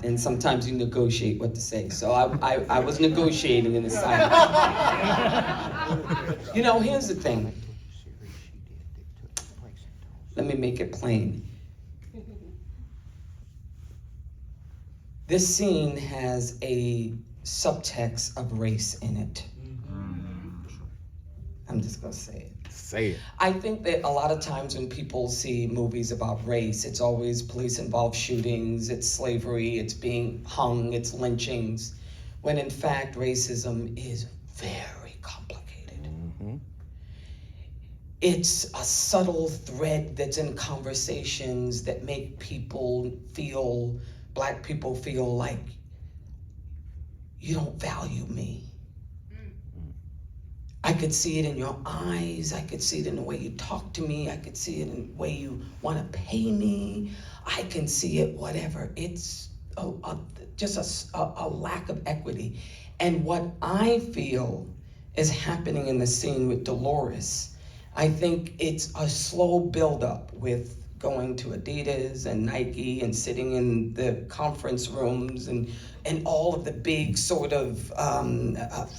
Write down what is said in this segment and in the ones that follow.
and sometimes you negotiate what to say. So I was negotiating in the silence. You know, here's the thing. Let me make it plain. This scene has a subtext of race in it. I'm just gonna say it. Say it. I think that a lot of times when people see movies about race, it's always police-involved shootings, it's slavery, it's being hung, it's lynchings, when in fact racism is very complicated. Mm-hmm. It's a subtle thread that's in conversations that make people feel, Black people feel like, you don't value me. I could see it in your eyes. I could see it in the way you talk to me. I could see it in the way you want to pay me. I can see it, whatever. It's just a lack of equity. And what I feel is happening in the scene with Dolores, I think it's a slow buildup with going to Adidas and Nike and sitting in the conference rooms and all of the big sort of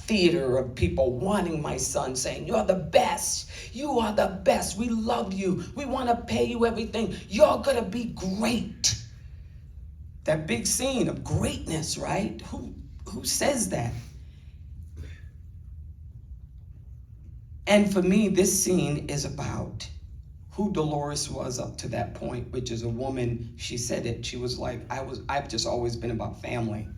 theater of people wanting my son, saying, you're the best, you are the best, we love you, we want to pay you everything, you're gonna be great. That big scene of greatness, right? Who says that? And for me, this scene is about who Dolores was up to that point, which is a woman. She said it, she was like, I've just always been about family.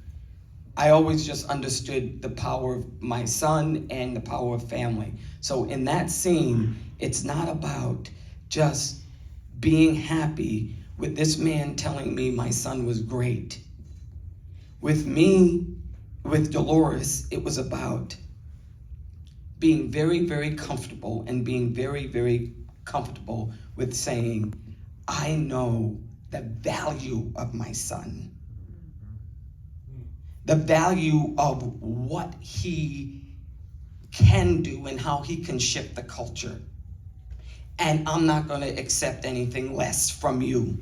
I always just understood the power of my son and the power of family. So in that scene, it's not about just being happy with this man telling me my son was great. With me, with Dolores, it was about being very, very comfortable and being very, very comfortable with saying, I know the value of my son, the value of what he can do and how he can shift the culture. And I'm not gonna accept anything less from you.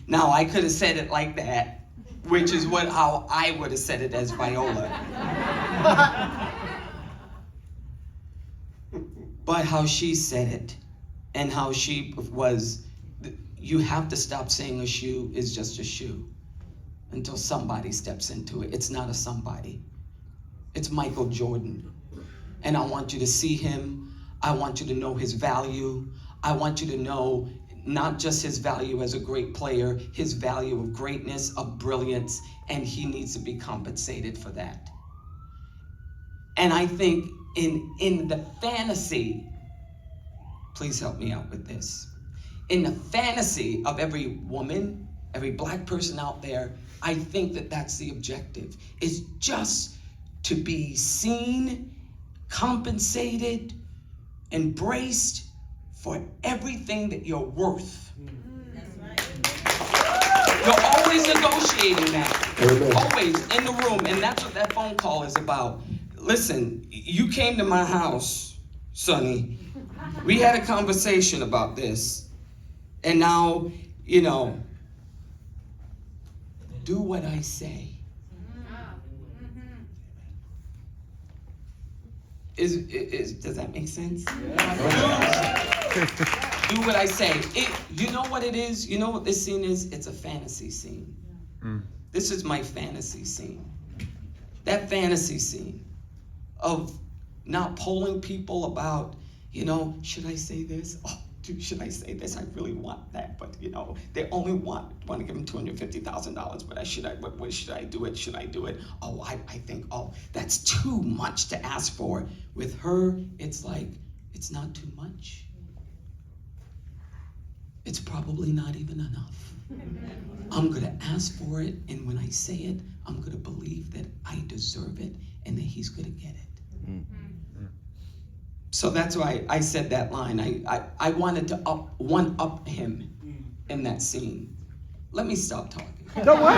Now, I could have said it like that, which is how I would have said it as Viola. But how she said it, and how she was, you have to stop saying a shoe is just a shoe until somebody steps into it. It's not a somebody. It's Michael Jordan. And I want you to see him. I want you to know his value. I want you to know not just his value as a great player, his value of greatness, of brilliance, and he needs to be compensated for that. And I think in the fantasy, please help me out with this. In the fantasy of every woman, every Black person out there, I think that that's the objective, is just to be seen, compensated, embraced for everything that you're worth. You're always negotiating that, always in the room, and that's what that phone call is about. Listen, you came to my house, Sonny. We had a conversation about this, and now, you know, do what I say. Does that make sense? Do what I say. You know what it is? You know what this scene is? It's a fantasy scene. This is my fantasy scene. That fantasy scene of not polling people about, you know, should I say this? Oh, dude, should I say this? I really want that, but you know, they only want to give them $250,000. But what should I do it? Should I do it? Oh, I think, oh, that's too much to ask for. With her, it's like, it's not too much. It's probably not even enough. I'm gonna ask for it, and when I say it, I'm gonna believe that I deserve it and that he's gonna get it. So that's why I said that line. I wanted to one-up him in that scene. Let me stop talking. No, what?